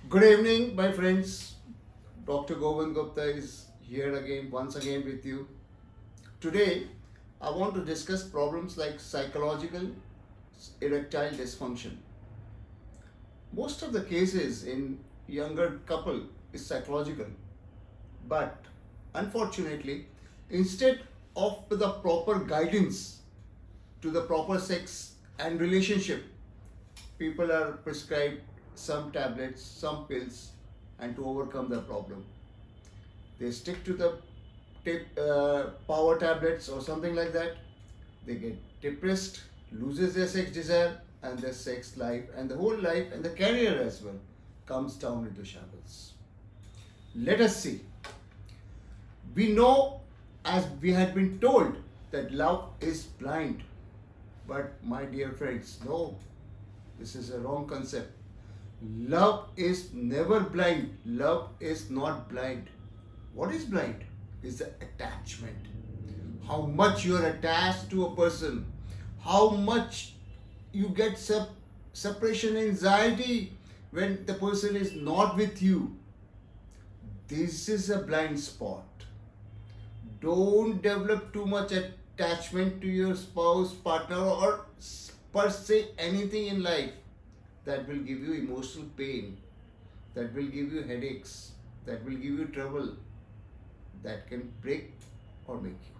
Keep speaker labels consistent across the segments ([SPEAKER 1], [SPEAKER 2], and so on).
[SPEAKER 1] Good evening, my friends. Dr. Govind Gupta is here again, once again with you. Today, I want to discuss problems like psychological erectile dysfunction. Most of the cases in younger couple is psychological, but unfortunately, instead of the proper guidance to the proper sex and relationship, people are prescribed some tablets, some pills, and to overcome the problem. They stick to the power tablets or something like that. They get depressed, loses their sex desire, and their sex life, and the whole life, and the career as well, comes down into shambles. Let us see. We know, as we had been told, that love is blind. But my dear friends, no, this is a wrong concept. Love is never blind. Love is not blind. What is blind? Is the attachment. How much you are attached to a person. How much you get separation anxiety when the person is not with you. This is a blind spot. Don't develop too much attachment to your spouse, partner, or per se anything in life that will give you emotional pain, that will give you headaches, that will give you trouble, that can break or make you.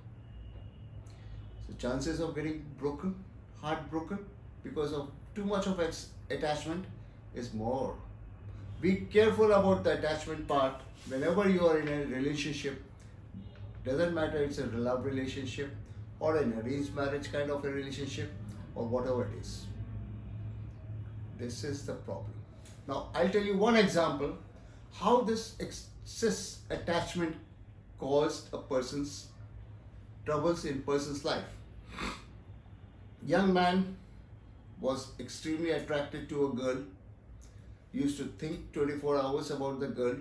[SPEAKER 1] So chances of getting broken, heartbroken because of too much of attachment is more. Be careful about the attachment part whenever you are in a relationship. Doesn't matter it's a love relationship or an arranged marriage kind of a relationship or whatever it is. This is the problem. Now, I'll tell you one example how this excess attachment caused a person's troubles in person's life. Young man was extremely attracted to a girl, used to think 24 hours about the girl,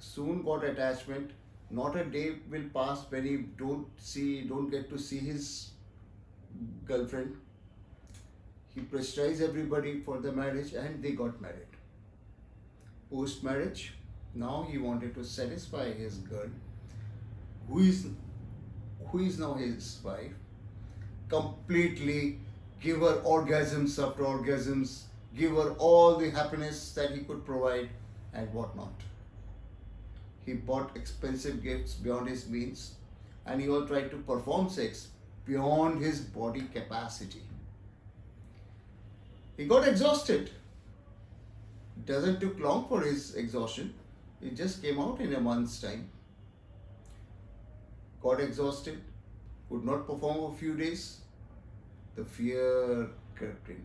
[SPEAKER 1] soon got attachment. Not a day will pass when he don't get to see his girlfriend. He pressurized everybody for the marriage and they got married. Post marriage, now he wanted to satisfy his girl, who is now his wife, completely give her orgasms after orgasms, give her all the happiness that he could provide and whatnot. He bought expensive gifts beyond his means and he all tried to perform sex beyond his body capacity. He got exhausted. It doesn't took long for his exhaustion. It just came out in a month's time. Got exhausted, could not perform for a few days. The fear crept in.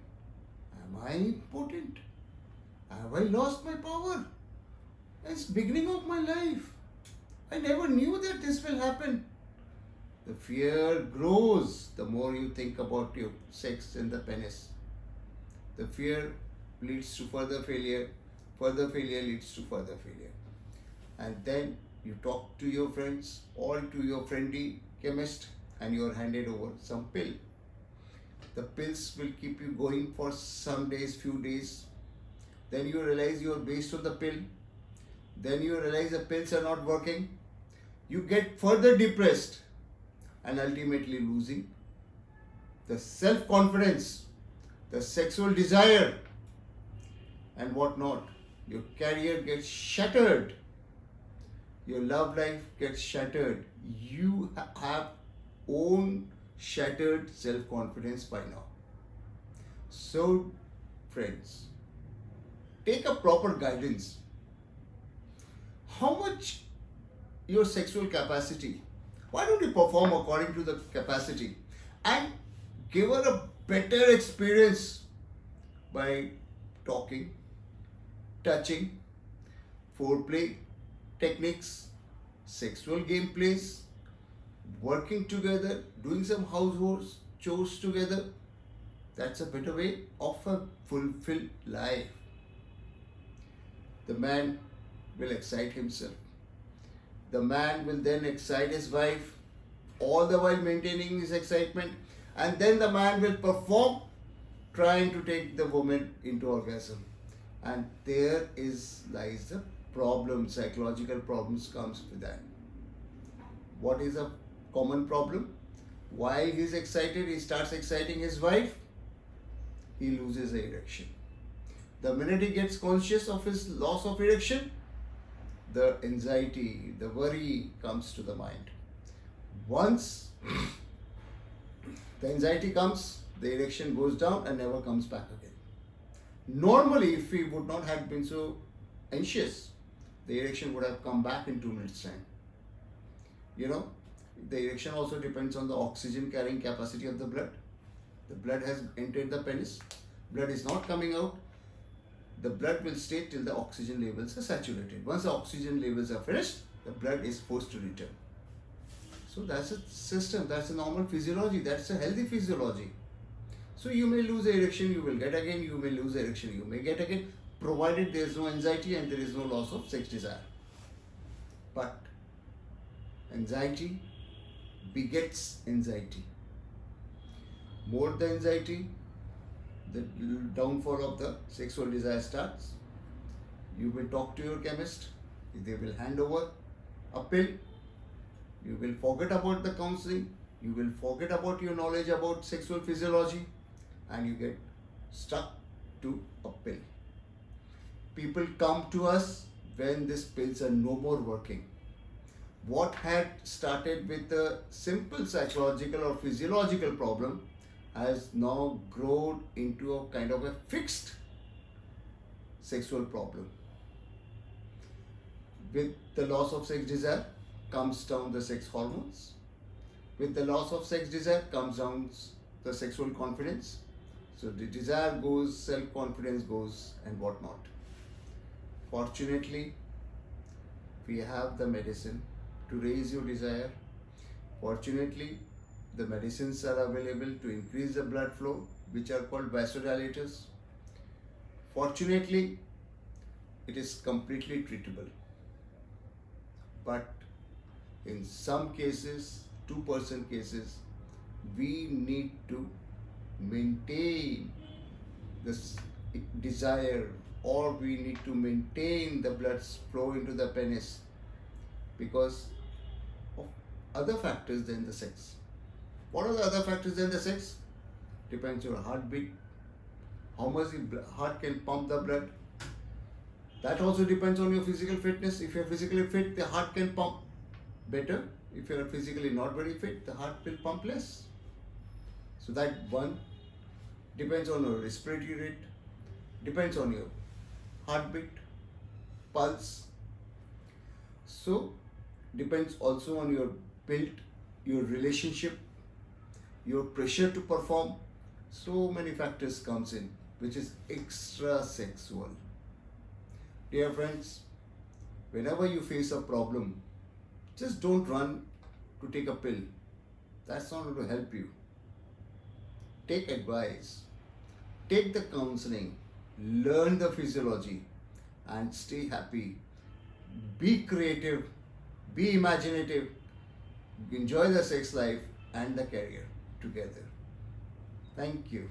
[SPEAKER 1] Am I impotent? Have I lost my power? It's beginning of my life. I never knew that this will happen. The fear grows the more you think about your sex and the penis. The fear leads to further failure leads to further failure. And then you talk to your friends or to your friendly chemist and you are handed over some pill. The pills will keep you going for some days, few days. Then you realize you are based on the pill. Then you realize the pills are not working. You get further depressed and ultimately losing the self-confidence, the sexual desire and whatnot. Your career gets shattered. Your love life gets shattered. You have own shattered self-confidence by now. So, friends, take a proper guidance. How much your sexual capacity? Why don't you perform according to the capacity and give her a better experience by talking, touching, foreplay techniques, sexual gameplays, working together, doing some household chores together. That's a better way of a fulfilled life. The man will excite himself. The man will then excite his wife, all the while maintaining his excitement, and then the man will perform trying to take the woman into orgasm. and there is lies the problem. Psychological problems comes with that. What is a common problem? While he's excited, he starts exciting his wife, he loses the erection. The minute he gets conscious of his loss of erection, the anxiety, the worry comes to the mind. Once the anxiety comes, the erection goes down and never comes back again. Normally, if he would not have been so anxious, the erection would have come back in 2 minutes' time. You know, the erection also depends on the oxygen carrying capacity of the blood. The blood has entered the penis, blood is not coming out. The blood will stay till the oxygen levels are saturated. Once the oxygen levels are finished, the blood is forced to return. So that's a system, that's a normal physiology, that's a healthy physiology. So you may lose the erection, you will get again, you may lose the erection, you may get again, provided there is no anxiety and there is no loss of sex desire. But anxiety begets anxiety. More the anxiety, the downfall of the sexual desire starts. You will talk to your chemist, they will hand over a pill. You will forget about the counseling, you will forget about your knowledge about sexual physiology, and you get stuck to a pill. People come to us when these pills are no more working. What had started with a simple psychological or physiological problem has now grown into a kind of a fixed sexual problem. With the loss of sex desire comes down the sex hormones. With the loss of sex desire comes down the sexual confidence. So the desire goes, self-confidence goes, and whatnot. Fortunately, we have the medicine to raise your desire. Fortunately, the medicines are available to increase the blood flow, which are called vasodilators. Fortunately, it is completely treatable. But in some cases, 2% cases, we need to maintain this desire, or we need to maintain the blood flow into the penis because of other factors than the sex. What are the other factors than the sex? Depends on your heartbeat, how much the heart can pump the blood. That also depends on your physical fitness. If you are physically fit, the heart can pump better. If you are physically not very fit, the heart will pump less. So that one depends on your respiratory rate, depends on your heartbeat, pulse. So depends also on your build, your relationship, your pressure to perform. So many factors comes in, which is extra sexual. Dear friends, whenever you face a problem, just don't run to take a pill. That's not going to help you. Take advice, take the counseling, learn the physiology, and stay happy. Be creative, be imaginative, enjoy the sex life and the career together. Thank you.